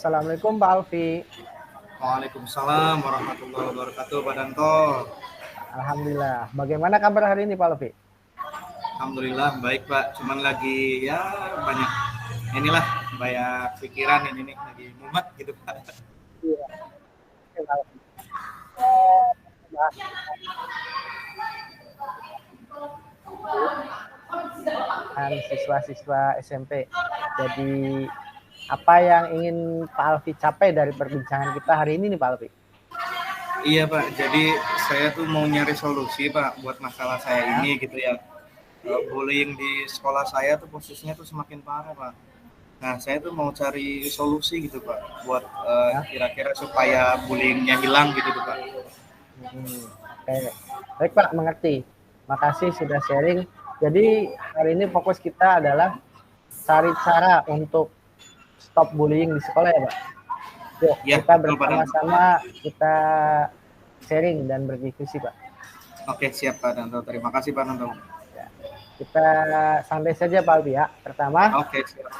Assalamualaikum Pak Alfi. Waalaikumsalam warahmatullahi wabarakatuh, Pak Danto. Alhamdulillah. Bagaimana kabar hari ini Pak Alfi? Alhamdulillah baik, Pak. Cuman lagi ya banyak inilah banyak pikiran ini nih lagi mumet gitu, Pak. Iya, oke, Pak Alfi. Bahas tentang siswa-siswa SMP. Jadi apa yang ingin Pak Alfi capai dari perbincangan kita hari ini nih Pak Alfi? Iya, Pak. Jadi saya tuh mau nyari solusi, Pak, buat masalah saya ini gitu ya. Bullying di sekolah saya tuh posisinya tuh semakin parah, Pak. Nah, saya tuh mau cari solusi gitu, Pak, buat kira-kira supaya bullyingnya hilang gitu tuh, Pak. Oke. Baik Pak, mengerti. Makasih sudah sharing. Jadi hari ini fokus kita adalah cari cara untuk stop bullying di sekolah ya Pak. Yuk, Ya, kita betul, Pak Danto. bersama-sama kita sharing dan berdiskusi Pak. Oke, siap, Pak Danto. Terima kasih, Pak Danto. Kita santai saja Pak Alfi ya. Pertama, Oke, siap.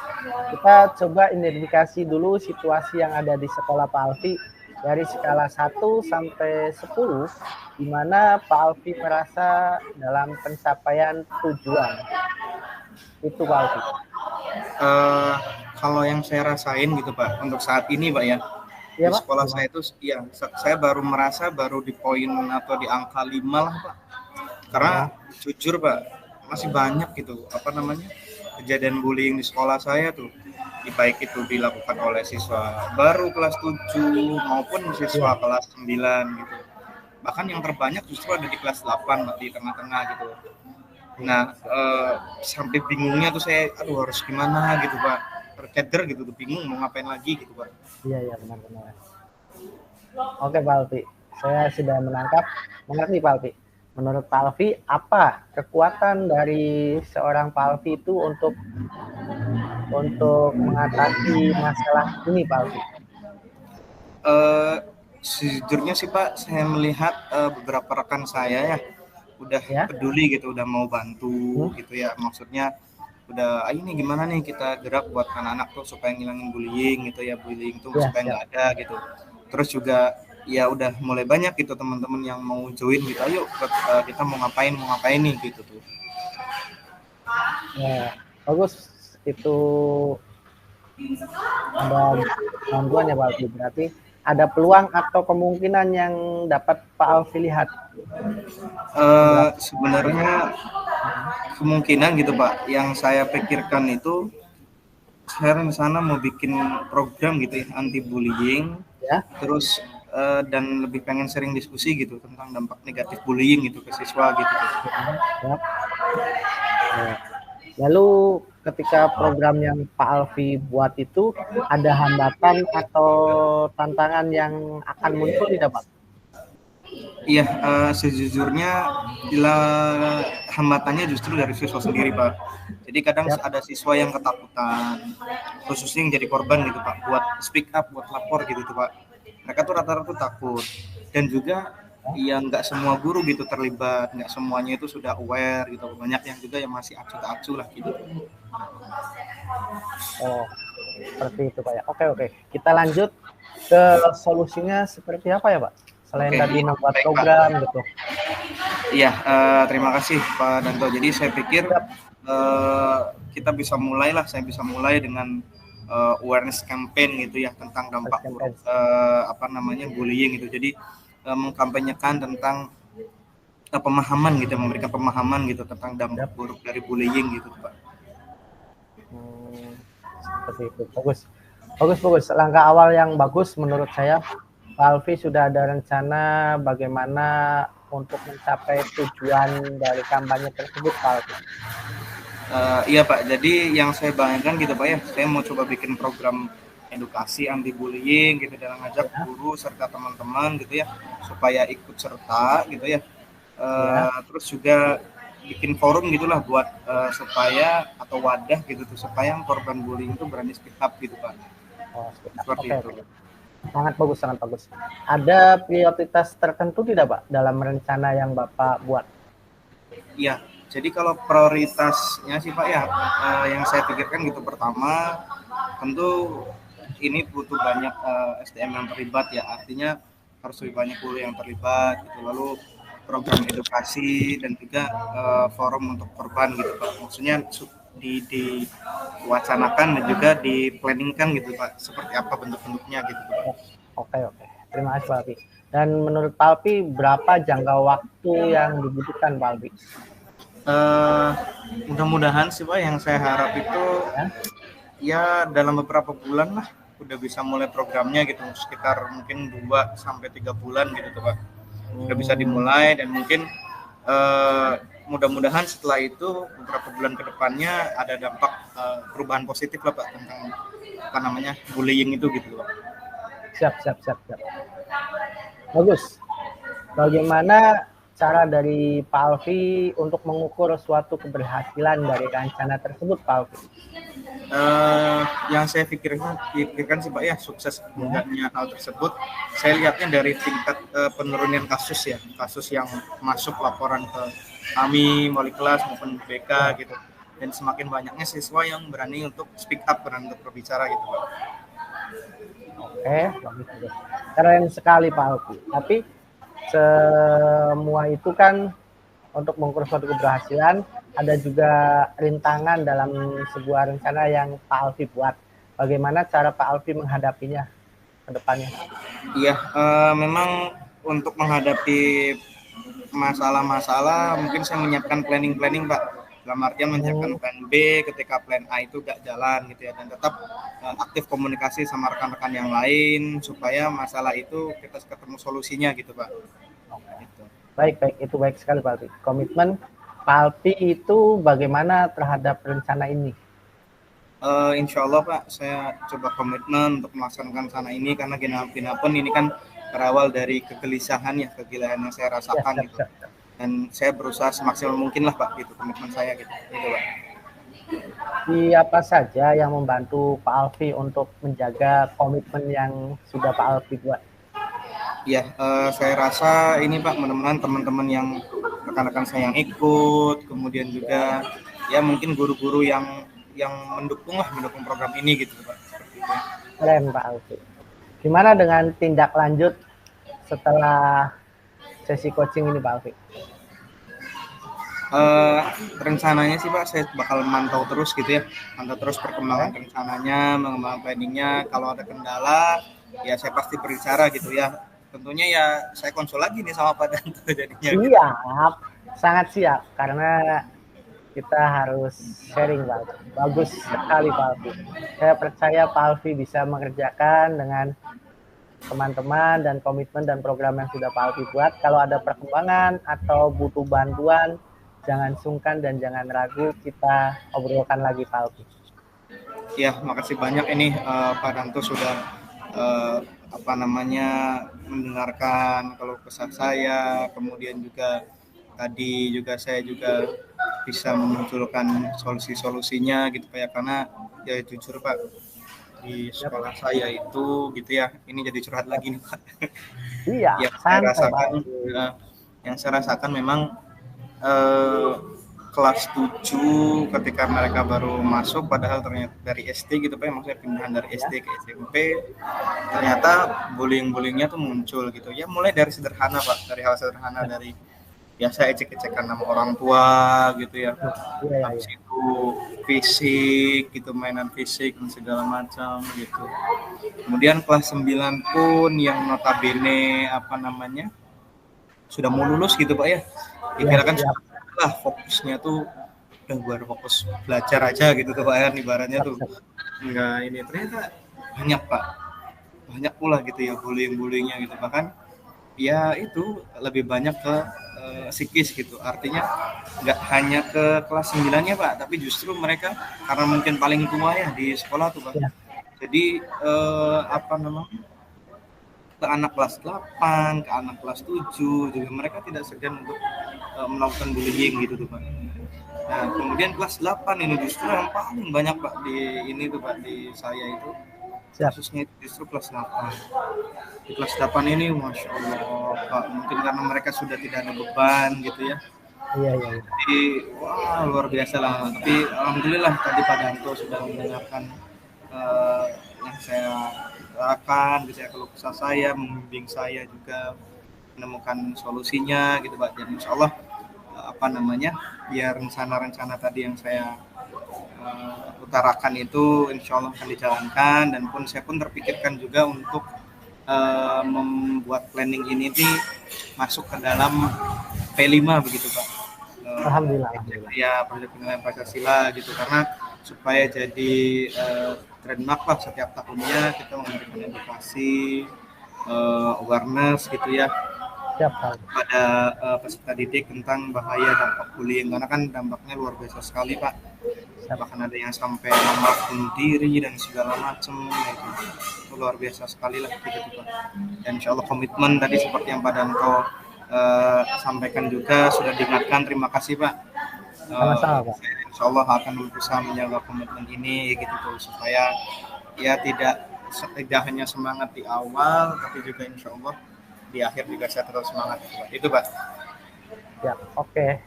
kita coba identifikasi dulu situasi yang ada di sekolah Pak Alfi dari skala 1 sampai 10, di mana Pak Alfi merasa dalam pencapaian tujuan. Itu Pak Alfi. Kalau yang saya rasain gitu, Pak, untuk saat ini, Pak ya, Ya, di Pak? sekolah saya itu, ya, saya baru merasa baru di poin atau di angka 5 lah, Pak. Karena jujur, Pak, masih banyak gitu, kejadian bullying di sekolah saya tuh. Baik itu dilakukan oleh siswa baru kelas 7 maupun siswa kelas 9 gitu. Bahkan yang terbanyak justru ada di kelas 8, Pak, di tengah-tengah gitu. Nah, sampai bingungnya tuh saya, harus gimana gitu, Pak. Terkeder gitu tuh, bingung mau ngapain lagi gitu, Pak. Iya, benar-benar. Oke Pak Alfi, saya sudah mengerti Pak Alfi. Menurut Pak Alfi, apa kekuatan dari seorang Pak Alfi itu untuk mengatasi masalah ini Pak Alfi? Sejujurnya sih, Pak, saya melihat beberapa rekan saya ya udah peduli gitu, udah mau bantu gitu ya. Maksudnya udah, ini gimana nih kita gerak buat anak-anak tuh supaya ngilangin bullying gitu ya, bullying tuh supaya nggak ada gitu. Terus juga ya udah mulai banyak gitu teman-teman yang mau join gitu, ayo kita mau ngapain nih gitu tuh. Ya, bagus itu ada bantuan ya Pak Alfi. Berarti ada peluang atau kemungkinan yang dapat Pak Alfi lihat? Sebenarnya kemungkinan gitu, Pak. Yang saya pikirkan itu, saya rencana mau bikin program gitu ya, anti bullying. Ya. Terus dan lebih pengen sering diskusi gitu tentang dampak negatif bullying gitu ke siswa gitu. Ya. Lalu ketika program yang Pak Alfi buat itu ada hambatan atau tantangan yang akan muncul tidak Pak? Iya, sejujurnya hambatannya justru dari siswa sendiri, Pak. Jadi kadang ada siswa yang ketakutan, khususnya yang jadi korban gitu, Pak, buat speak up, buat lapor gitu tuh, Pak. Mereka tuh rata-rata takut. Dan juga yang nggak semua guru gitu terlibat, nggak semuanya itu sudah aware gitu. Banyak yang juga yang masih acuh-acuh lah gitu. Oh, seperti itu Pak ya. Oke. Kita lanjut ke solusinya seperti apa ya Pak? Selain tadi membuat program gitu. Iya, terima kasih Pak Danto. Jadi saya pikir kita bisa mulai dengan awareness campaign gitu ya, tentang dampak buruk bullying gitu. Jadi mengkampanyekan tentang pemahaman gitu, memberikan pemahaman gitu tentang dampak buruk dari bullying gitu, Pak. Seperti itu. Bagus. Langkah awal yang bagus menurut saya. Pak Alfi sudah ada rencana bagaimana untuk mencapai tujuan dari kampanye tersebut, Pak Alfi? Iya Pak, jadi yang saya bayangkan gitu Pak ya, saya mau coba bikin program edukasi anti bullying gitu, dan ngajak guru serta teman-teman gitu ya, supaya ikut serta gitu ya. Terus juga bikin forum gitulah buat supaya, atau wadah gitu tuh, supaya korban bullying itu berani speak up gitu Pak. Seperti itu. Sangat bagus. Ada prioritas tertentu tidak Pak dalam rencana yang Bapak buat? Iya, jadi kalau prioritasnya sih Pak ya, yang saya pikirkan gitu, pertama tentu ini butuh banyak SDM yang terlibat ya, artinya harus lebih banyak guru yang terlibat gitu. Lalu program edukasi dan juga forum untuk korban gitu Pak. Maksudnya diwacanakan dan juga diplanningkan gitu Pak, seperti apa bentuk-bentuknya gitu Pak. Oke. Terima kasih Pak Alfi. Dan menurut Pak Alfi, berapa jangka waktu yang dibutuhkan Pak Alfi? Mudah-mudahan sih Pak, yang saya harap itu ya dalam beberapa bulan lah udah bisa mulai programnya gitu, sekitar mungkin 2-3 bulan gitu tuh Pak, udah bisa dimulai. Dan mungkin mudah-mudahan setelah itu beberapa bulan ke depannya ada dampak perubahan positif lah Pak tentang apa namanya bullying itu gitu Pak. Siap. Bagus. Bagaimana cara dari Pak Alfi untuk mengukur suatu keberhasilan dari rencana tersebut Pak Alfi? Yang saya pikirkan sih Pak ya, sukses enggaknya hal tersebut saya lihatnya dari tingkat penurunan kasus ya, kasus yang masuk laporan ke kami wali kelas maupun BK gitu, dan semakin banyaknya siswa yang berani untuk speak up, berani untuk berbicara gitu Pak. Oke, bagus. Keren sekali Pak Alfi. Tapi semua itu kan untuk mengukur suatu keberhasilan, ada juga rintangan dalam sebuah rencana yang Pak Alfi buat. Bagaimana cara Pak Alfi menghadapinya ke depannya? Iya, memang untuk menghadapi masalah-masalah mungkin saya menyiapkan planning Pak. Dalam artian menyiapkan plan B ketika plan A itu gak jalan gitu ya, dan tetap aktif komunikasi sama rekan-rekan yang lain supaya masalah itu kita ketemu solusinya gitu Pak. Gitu. Baik, itu baik sekali Pak Alfi. Komitmen Pak Alfi itu bagaimana terhadap rencana ini? Insya Allah Pak, saya coba komitmen untuk melaksanakan rencana ini, karena gimana pun ini kan berawal dari kegelisahan ya, kegelisahan yang saya rasakan gitu. Dan saya berusaha semaksimal mungkin lah Pak, gitu komitmen saya gitu Pak. Siapa saja yang membantu Pak Alfi untuk menjaga komitmen yang sudah Pak Alfi buat? Ya, saya rasa ini Pak, mudah-mudahan teman-teman yang rekan-rekan saya yang ikut, kemudian juga ya mungkin guru-guru yang mendukung program ini gitu Pak. Keren Pak Alfi. Gimana dengan tindak lanjut setelah sesi coaching ini Pak Alfi? Rencananya sih Pak, saya bakal mantau terus gitu ya, mantau terus perkembangan rencananya, mengembangkan planningnya. Kalau ada kendala ya saya pasti berbicara gitu ya, tentunya ya saya konsul lagi nih sama Pak Danto jadinya. Siap, sangat siap, karena kita harus sharing Pak Alfi. Bagus sekali Pak Alfi. Saya percaya Pak Alfi bisa mengerjakan dengan teman-teman dan komitmen dan program yang sudah Pak Alfi buat. Kalau ada perkembangan atau butuh bantuan, jangan sungkan dan jangan ragu, kita obrolkan lagi Pak Alfi. Ya, makasih banyak ini Pak Danto sudah mendengarkan kalau kesah saya, kemudian juga tadi juga saya juga bisa memunculkan solusi-solusinya gitu Pak ya, karena ya jujur Pak, di sekolah saya itu gitu ya, ini jadi curhat lagi nih Pak. Iya, yang saya rasakan memang kelas 7 ketika mereka baru masuk, padahal ternyata dari SD gitu Pak, maksudnya pindahan dari SD ke SMP, ternyata bullying-bullyingnya tuh muncul gitu ya, mulai dari sederhana Pak, dari hal sederhana, dari biasa ecek-ecekan nama orang tua gitu ya, habis itu fisik gitu, mainan fisik dan segala macam gitu. Kemudian kelas 9 pun yang notabene sudah mau lulus gitu Pak ya, dikirakan lah fokusnya tuh udah baru fokus belajar aja gitu tuh Pak ya, ibaratnya tuh enggak, ini ternyata banyak pula gitu ya bullyingnya gitu, bahkan ya itu lebih banyak ke psikis gitu, artinya nggak hanya ke kelas 9-nya Pak, tapi justru mereka karena mungkin paling tua ya di sekolah tuh Pak, jadi ke anak kelas 8, ke anak kelas 7 juga mereka tidak segan untuk melakukan bullying gitu tuh Pak. Nah, kemudian kelas 8 ini justru yang paling banyak Pak di saya itu kasusnya itu justru kelas 8. Di kelas 8 ini Masya Allah Pak, mungkin karena mereka sudah tidak ada beban gitu ya. Iya. Jadi wah luar biasa lah. Tapi alhamdulillah tadi Pak Danto sudah mendengarkan yang saya utarakan, gitu ya, keluh kesah saya, membimbing saya juga menemukan solusinya gitu Pak. Dan insya Allah biar rencana-rencana tadi yang saya utarakan itu insya Allah akan dijalankan, dan saya pun terpikirkan juga untuk membuat planning ini masuk ke dalam P5 begitu Pak. Alhamdulillah. Ya, proyek penilaian Pancasila gitu, karena supaya jadi trademark lah setiap tahunnya kita memberikan edukasi, awareness gitu ya pada peserta didik tentang bahaya dampak bullying, karena kan dampaknya luar biasa sekali Pak. Bahkan ada yang sampai bunuh diri dan segala macam, itu luar biasa sekali lah gitu Pak. Dan insya Allah komitmen tadi seperti yang Pak Danto sampaikan juga sudah diingatkan, terima kasih Pak. Sama-sama Pak. Insya Allah akan berusaha menjaga komitmen ini gitu tuh, supaya ya tidak hanya semangat di awal, tapi juga insya Allah di akhir juga saya tetap semangat. Itu Pak. Ya, oke.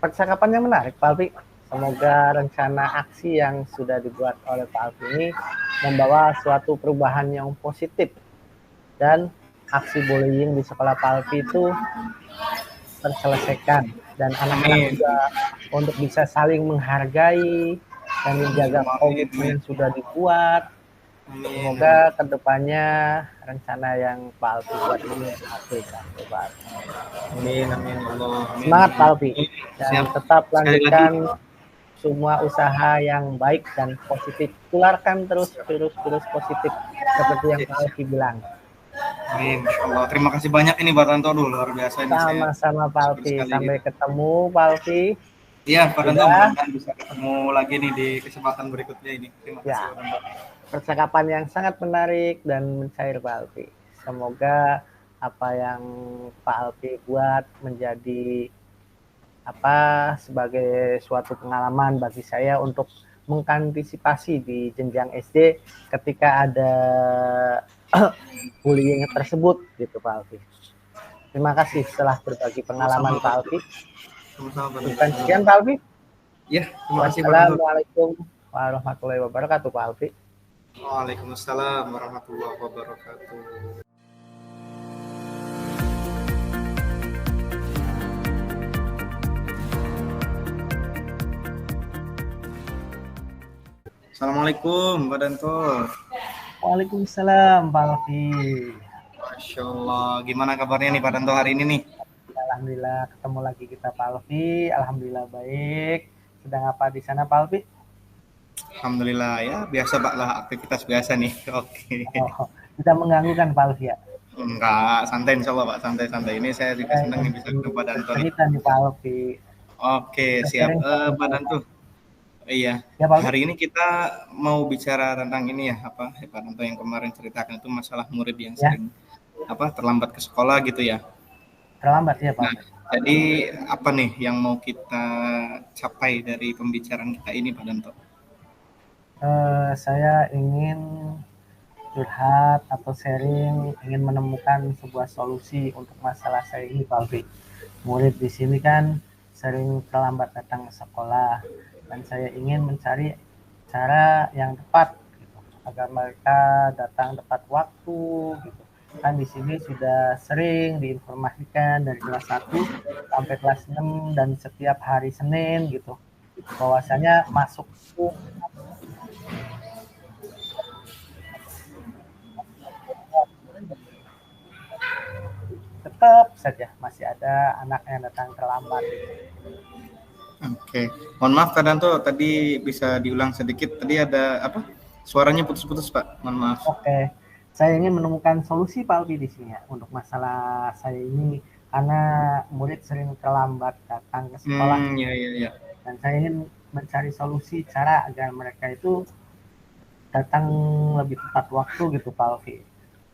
Percakapannya menarik Pak Alfi. Semoga rencana aksi yang sudah dibuat oleh Pak Alfi ini membawa suatu perubahan yang positif, dan aksi bullying di sekolah Pak Alfi itu terselesaikan, dan anak-anak juga untuk bisa saling menghargai dan menjaga komitmen yang sudah dibuat. Semoga kedepannya rencana yang Pak Alfi buat ini dihasilkan. Amin, amin Allah. Semangat Pak Alfi, dan tetap lanjutkan semua usaha yang baik dan positif. Tularkan terus virus-virus positif seperti yang Pak Alfi bilang. Amin, insyaallah. Terima kasih banyak ini Pak Tanto, luar biasa ini. Sama-sama Pak Alfi. Sampai ketemu Pak Alfi. Iya Pak Tanto, mudah-mudahan bisa ketemu lagi nih di kesempatan berikutnya ini. Terima kasih Pak Tanto. Percakapan yang sangat menarik dan mencair Pak Alfi. Semoga apa yang Pak Alfi buat menjadi sebagai suatu pengalaman bagi saya untuk mengantisipasi di jenjang SD ketika ada bullying tersebut gitu Pak Alfi. Terima kasih setelah berbagi pengalaman Pak Alfi. Bukan sekian Pak Alfi. Ya, terima kasih. Wassalamualaikum warahmatullahi wabarakatuh Pak Alfi. Waalaikumsalam warahmatullahi wabarakatuh. Assalamualaikum Pak Danto. Waalaikumsalam Pak Alfi. Masya Allah, gimana kabarnya nih Pak Danto hari ini nih? Alhamdulillah ketemu lagi kita Pak Alfi. Alhamdulillah baik. Sedang apa di sana Pak Alfi? Alhamdulillah ya, biasa Pak lah, aktivitas biasa nih. Oke. Kita mengganggu kan Pak Alfi ya? Enggak, santai insya Allah Pak, santai-santai. Ini saya juga senang nih bisa ketemu Pak Danto nih. Cerita nih Pak Alfi. Oke, siap Pak Danto. Iya, ya, hari ini kita mau bicara tentang ini ya, Pak Danto yang kemarin ceritakan itu masalah murid yang sering terlambat ke sekolah gitu ya. Terlambat ya Pak. Nah, jadi apa nih yang mau kita capai dari pembicaraan kita ini Pak Danto? Saya ingin curhat atau sharing, ingin menemukan sebuah solusi untuk masalah saya ini Pak Alfi. Murid di sini kan sering terlambat datang ke sekolah, dan saya ingin mencari cara yang tepat gitu, agar mereka datang tepat waktu gitu. Kan di sini sudah sering diinformasikan dari kelas 1 sampai kelas 6 dan setiap hari Senin gitu, bahwasanya masuk tetap saja masih ada anak yang datang terlambat. Oke, mohon maaf Kak Danto, tadi bisa diulang sedikit, tadi ada apa? Suaranya putus-putus Pak, mohon maaf. Oke, saya ingin menemukan solusi Pak Alfi di sini ya untuk masalah saya ini, karena murid sering terlambat datang ke sekolah. Iya. Dan saya ingin mencari solusi cara agar mereka itu datang lebih tepat waktu gitu Pak Alfi.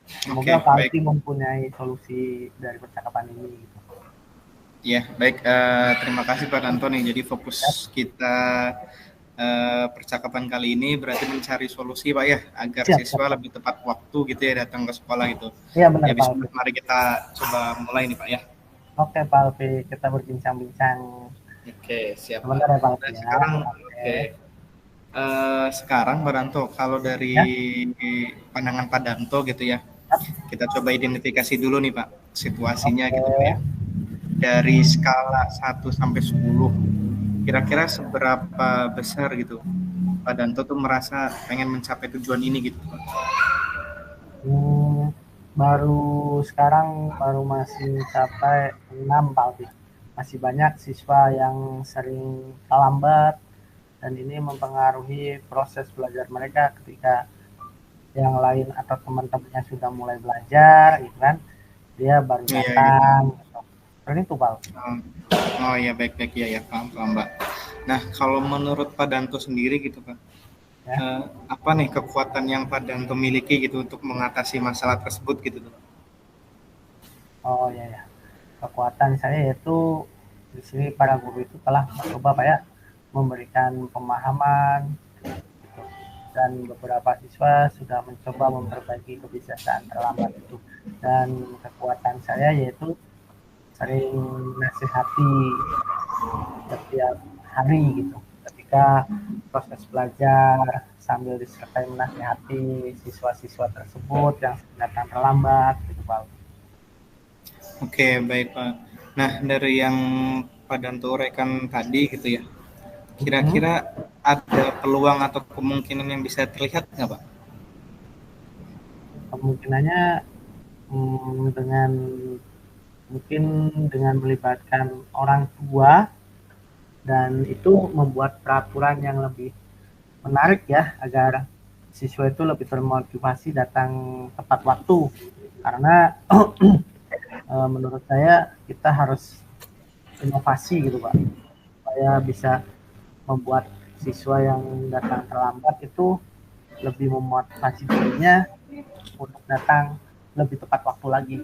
Semoga Pak Alfi mempunyai solusi dari percakapan ini gitu. Ya, baik. Terima kasih Pak Danto nih. Jadi fokus kita percakapan kali ini berarti mencari solusi Pak ya, agar siswa lebih tepat waktu gitu ya datang ke sekolah gitu. Iya benar Pak Alfi. Mari kita coba mulai nih Pak ya. Oke Pak Alfi, kita berbincang-bincang. Oke, siap. Sebentar ya Pak Alfi ya. Sekarang, oke. Sekarang Pak Danto, kalau dari Ya. pandangan Pak Danto gitu ya, kita coba identifikasi dulu nih Pak situasinya gitu Pak ya. Oke. Dari skala 1 sampai 10, kira-kira seberapa besar gitu Pak Danto tuh merasa pengen mencapai tujuan ini gitu Pak? Hmm, baru masih mencapai 6 Pak Alfi. Masih banyak siswa yang sering terlambat dan ini mempengaruhi proses belajar mereka ketika yang lain atau teman-temannya sudah mulai belajar gitu kan, dia baru Iya, iya. datang gitu. Seperti itu Pak Alfi. Oh, oh ya, baik-baik ya, ya paham paham Mbak. Nah, kalau menurut Pak Danto sendiri gitu Pak, Ya. apa nih kekuatan yang Pak Danto miliki gitu untuk mengatasi masalah tersebut gitu tuh? Oh ya ya. Kekuatan saya yaitu di sini para guru itu telah mencoba Pak ya memberikan pemahaman gitu. Dan beberapa siswa sudah mencoba memperbaiki kebiasaan terlambat itu. Dan kekuatan saya yaitu sering nasihati setiap hari gitu. Ketika proses belajar sambil disertai menasihati siswa-siswa tersebut yang datang terlambat gitu Pak. Oke, baik Pak. Nah, dari yang Pak Danto uraikan tadi gitu ya, Hmm. kira-kira ada peluang atau kemungkinan yang bisa terlihat nggak Pak? Kemungkinannya dengan mungkin dengan melibatkan orang tua dan itu membuat peraturan yang lebih menarik ya agar siswa itu lebih termotivasi datang tepat waktu karena menurut saya kita harus inovasi gitu Pak supaya bisa membuat siswa yang datang terlambat itu lebih memotivasi dirinya untuk datang lebih tepat waktu lagi.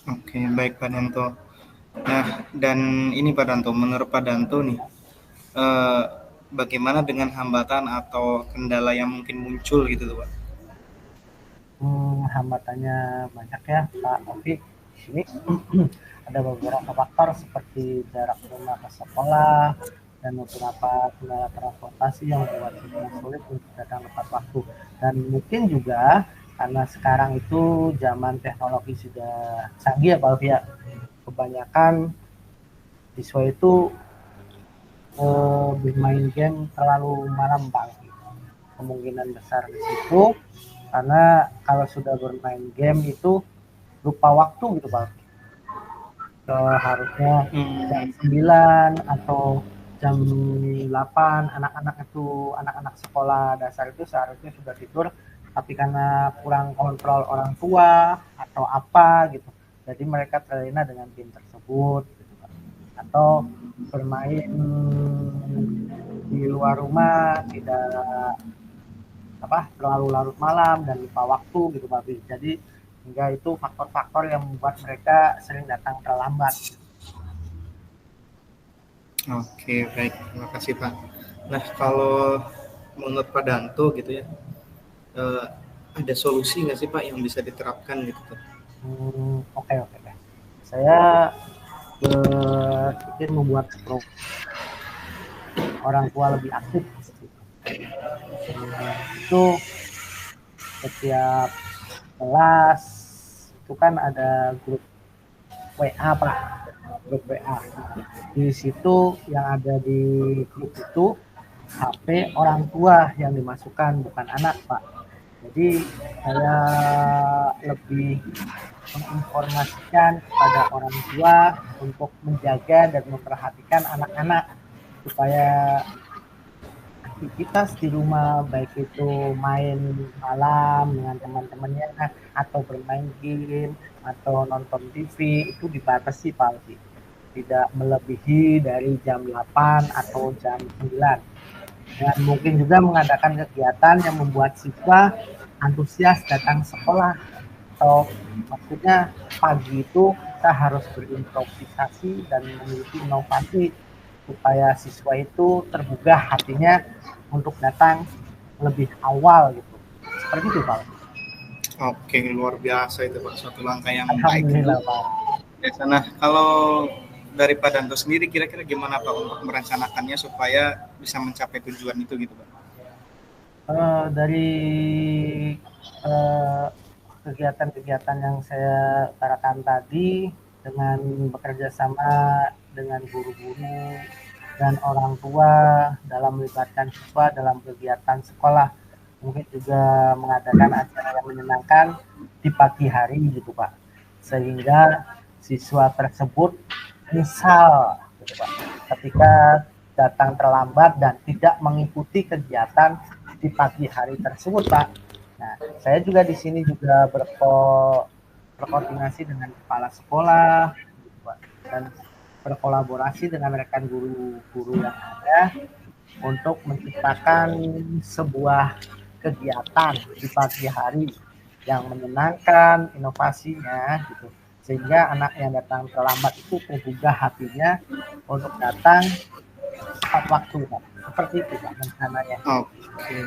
Oke, baik Pak Danto. Nah, dan ini Pak Danto, menurut Pak Danto nih, eh, bagaimana dengan hambatan atau kendala yang mungkin muncul gitu tuh Pak? Hambatannya banyak ya Pak Taufik. Di sini ada beberapa faktor seperti jarak rumah ke sekolah dan beberapa kendala transportasi yang membuat siswa sulit untuk datang tepat waktu. Dan mungkin juga karena sekarang itu zaman teknologi sudah canggih ya Pak Taufik ya. Kebanyakan siswa itu bermain game terlalu malam Pak Taufik. Kemungkinan besar di situ karena kalau sudah bermain game itu lupa waktu gitu Pak. Harusnya jam Hmm, 9 atau jam 8 anak-anak sekolah dasar itu seharusnya sudah tidur tapi karena kurang kontrol orang tua atau apa gitu jadi mereka terlena dengan game tersebut gitu, Pak. Atau bermain di luar rumah tidak terlalu larut malam dan lupa waktu gitu Pak. Jadi hingga itu faktor-faktor yang membuat mereka sering datang terlambat. oke, baik. Terima kasih Pak. Nah, kalau menurut Pak Danto gitu ya, eh, ada solusi nggak sih Pak yang bisa diterapkan gitu tuh? Oke oke. Saya berpikir membuat orang tua lebih aktif. Itu setiap kelas itu kan ada grup WA Pak, grup WA. Di situ yang ada di grup itu HP orang tua yang dimasukkan bukan anak Pak. Jadi saya lebih menginformasikan kepada orang tua untuk menjaga dan memperhatikan anak-anak supaya aktivitas di rumah baik itu main malam dengan teman-temannya atau bermain game atau nonton TV itu dibatasi Pak Alfi. Tidak melebihi dari jam 8 atau jam 9. Dan mungkin juga mengadakan kegiatan yang membuat siswa antusias datang sekolah atau maksudnya pagi itu kita harus berimprovisasi dan memiliki inovasi supaya siswa itu tergugah hatinya untuk datang lebih awal gitu. Seperti itu Pak. Oke, luar biasa itu Pak, suatu langkah yang baik itu. Alhamdulillah Pak. Ya, nah, kalau dari Pak Danto sendiri kira-kira gimana Pak untuk merencanakannya supaya bisa mencapai tujuan itu gitu Pak? Dari eh, kegiatan-kegiatan yang saya utarakan tadi dengan bekerja sama dengan guru-guru dan orang tua dalam melibatkan siswa dalam kegiatan sekolah, mungkin juga mengadakan acara yang menyenangkan di pagi hari gitu Pak, sehingga siswa tersebut misal gitu Pak, ketika datang terlambat dan tidak mengikuti kegiatan di pagi hari tersebut Pak. Nah, saya juga di sini juga berkoordinasi dengan kepala sekolah gitu, Pak, dan berkolaborasi dengan rekan guru-guru yang ada untuk menciptakan sebuah kegiatan di pagi hari yang menyenangkan, inovasinya gitu, sehingga anak yang datang terlambat itu tergugah hatinya untuk datang tepat waktu Pak. Seperti itu Pak rencananya. Oke,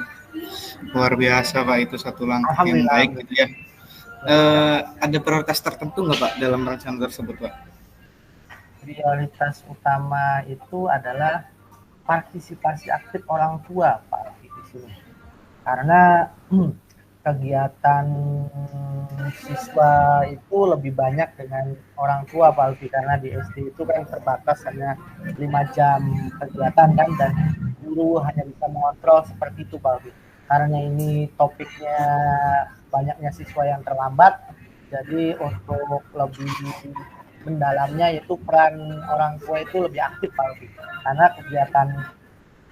luar biasa Pak, itu satu langkah yang baik gitu ya. Ada prioritas tertentu nggak Pak dalam rencana tersebut Pak? Prioritas utama itu adalah partisipasi aktif orang tua Pak di sini. Karena kegiatan siswa itu lebih banyak dengan orang tua Pak Alfi, karena di SD itu kan terbatas hanya 5 jam kegiatan kan, dan guru hanya bisa mengontrol seperti itu Pak Alfi. Karena ini topiknya banyaknya siswa yang terlambat, jadi untuk lebih mendalamnya itu peran orang tua itu lebih aktif Pak Alfi. Karena kegiatan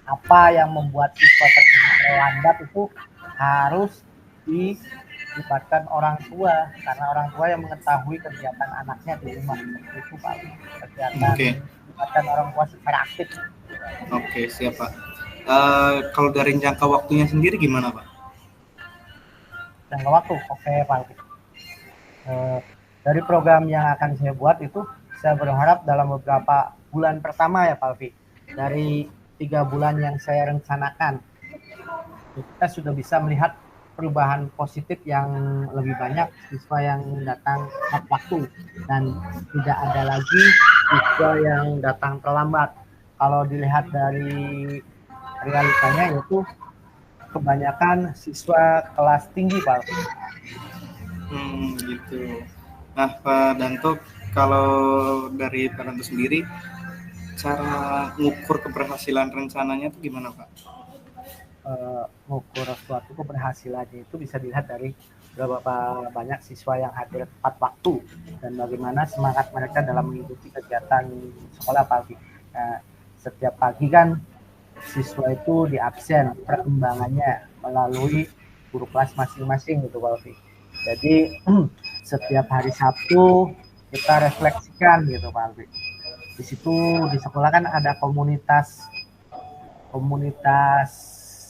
apa yang membuat siswa tersebut terlambat itu harus dilibatkan orang tua, karena orang tua yang mengetahui kegiatan anaknya di rumah. Itu Pak, kegiatan dilibatkan orang tua secara aktif. Oke, siap Pak. Kalau dari jangka waktunya sendiri gimana Pak? Jangka waktu, oke Pak. Dari program yang akan saya buat itu, saya berharap dalam beberapa bulan pertama ya Pak Alfi, dari 3 bulan yang saya rencanakan, kita sudah bisa melihat perubahan positif yang lebih banyak siswa yang datang tepat waktu dan tidak ada lagi siswa yang datang terlambat. Kalau dilihat dari realitanya yaitu kebanyakan siswa kelas tinggi Pak. Gitu. Nah Pak Danto, kalau dari Pak Danto sendiri, cara mengukur keberhasilan rencananya itu gimana Pak? Mengukur suatu keberhasilannya itu bisa dilihat dari berapa banyak siswa yang hadir tepat waktu dan bagaimana semangat mereka dalam mengikuti kegiatan sekolah pagi. Nah, setiap pagi kan siswa itu di absen perkembangannya melalui guru kelas masing-masing gitu Pak Alfi. Jadi setiap hari Sabtu kita refleksikan gitu Pak Alfi. Di situ di sekolah kan ada komunitas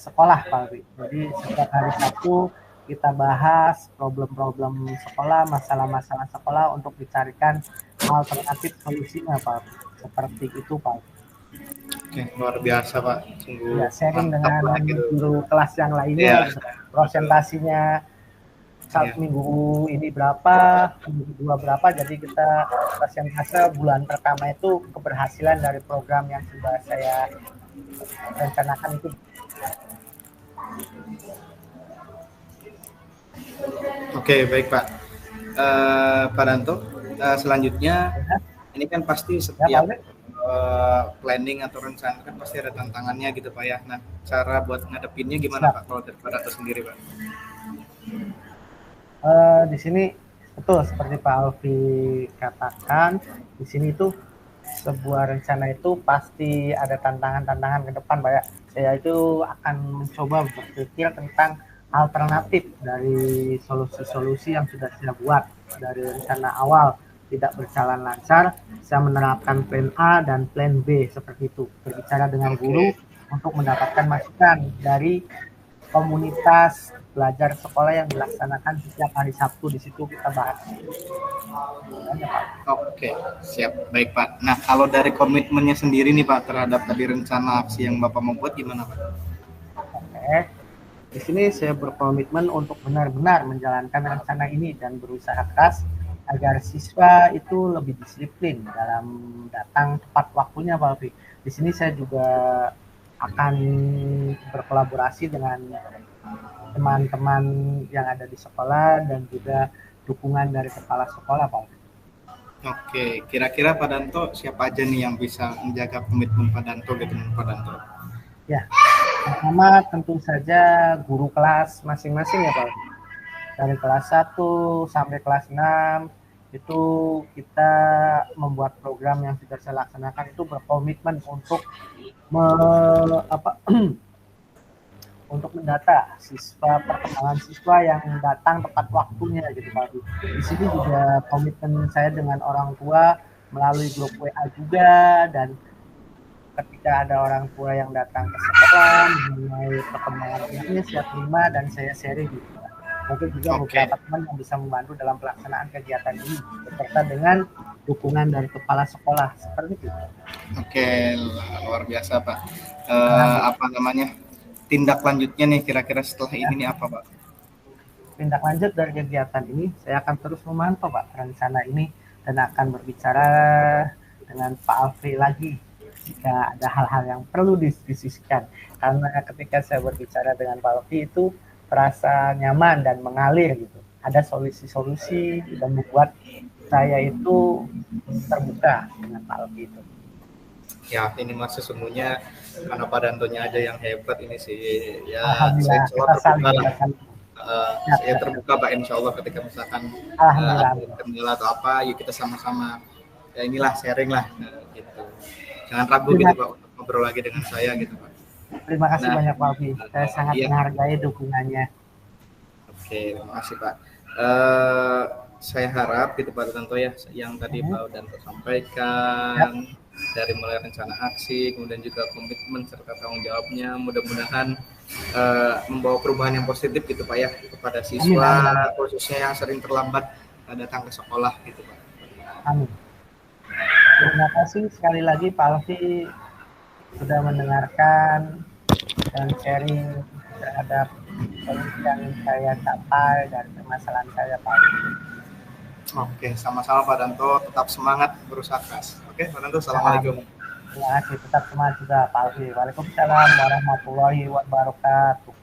sekolah Pak Alfi. Jadi setiap hari Sabtu kita bahas problem-problem sekolah, masalah-masalah sekolah untuk dicarikan alternatif solusinya Pak Alfi. Seperti itu Pak Alfi. Oke, luar biasa Pak. Sungguh ya, sharing dengan guru kelas yang lainnya, presentasinya saat minggu ini berapa, minggu kedua berapa, jadi kita presentase bulan pertama itu keberhasilan dari program yang sudah saya rencanakan itu. Oke, baik Pak. Pak Danto, selanjutnya ini kan pasti setiap planning atau rencana kan pasti ada tantangannya gitu Pak ya. Nah, cara buat ngadepinnya gimana Pak kalau dari Pak Danto sendiri Pak? Di sini betul seperti Pak Alfi katakan, di sini itu sebuah rencana itu pasti ada tantangan-tantangan ke depan Pak ya. Saya itu akan mencoba berpikir tentang alternatif dari solusi-solusi yang sudah saya buat dari rencana awal tidak berjalan lancar, saya menerapkan plan A dan plan B seperti itu. Berbicara dengan guru untuk mendapatkan masukan dari komunitas belajar sekolah yang dilaksanakan setiap hari Sabtu, di situ kita bahas. Oke, siap. Baik Pak. Nah, kalau dari komitmennya sendiri nih Pak terhadap tadi rencana aksi yang Bapak mau buat gimana Pak? Oke. Di sini saya berkomitmen untuk benar-benar menjalankan rencana ini dan berusaha keras agar siswa itu lebih disiplin dalam datang tepat waktunya Pak Alfi. Di sini saya juga akan berkolaborasi dengan teman-teman yang ada di sekolah dan juga dukungan dari kepala sekolah Pak Alfi. Oke, kira-kira Pak Danto siapa aja nih yang bisa menjaga komitmen Pak Danto gitu Pak Danto? Ya, pertama tentu saja guru kelas masing-masing ya Pak Alfi. Dari kelas 1 sampai kelas 6 itu kita membuat program yang sudah saya laksanakan itu berkomitmen untuk untuk mendata perkembangan siswa yang datang tepat waktunya gitu Pak. Di sini juga komitmen saya dengan orang tua melalui grup WA juga, dan ketika ada orang tua yang datang ke sekolah mengenai perkembangan anaknya siap terima dan saya sharing gitu. Mungkin juga beberapa teman yang bisa membantu dalam pelaksanaan kegiatan ini beserta dengan dukungan dari kepala sekolah seperti itu. Oke, luar biasa Pak. Apa namanya? Tindak lanjutnya nih kira-kira setelah ini nih apa Pak? Tindak lanjut dari kegiatan ini saya akan terus memantau Pak rencana ini dan akan berbicara dengan Pak Alfi lagi jika ada hal-hal yang perlu didiskusikan, karena ketika saya berbicara dengan Pak Alfi itu terasa nyaman dan mengalir gitu. Ada solusi-solusi dan membuat saya itu terbuka dengan Pak Alfi itu. Ya, ini mas sesungguhnya karena Pak Dantonya aja yang hebat ini sih. Ya, Alhamdulillah, saya terbuka lah. Saya terbuka Pak, insya Allah ketika misalkan kendala atau apa, yuk kita sama-sama. Ya inilah sharing lah, gitu. Jangan ragu gitu Pak untuk ngobrol lagi dengan saya gitu Pak. Terima kasih banyak Pak Alfi. Saya sangat menghargai dukungannya. Oke, terima kasih Pak. Saya harap gitu Pak Danto ya, yang tadi Pak Danto sampaikan dari mulai rencana aksi, kemudian juga komitmen serta tanggung jawabnya, mudah-mudahan membawa perubahan yang positif gitu Pak ya kepada siswa, khususnya yang sering terlambat datang ke sekolah gitu Pak. Amin. Terima kasih sekali lagi Pak Alfi sudah mendengarkan dan sharing terhadap solusi yang saya capai dari permasalahan saya Pak Alfi. Oke, sama-sama Pak Danto, tetap semangat berusaha keras. Oke, Pak Danto, assalamualaikum. Terima kasih, tetap semangat juga Pak Alfi. Waalaikumsalam warahmatullahi wabarakatuh.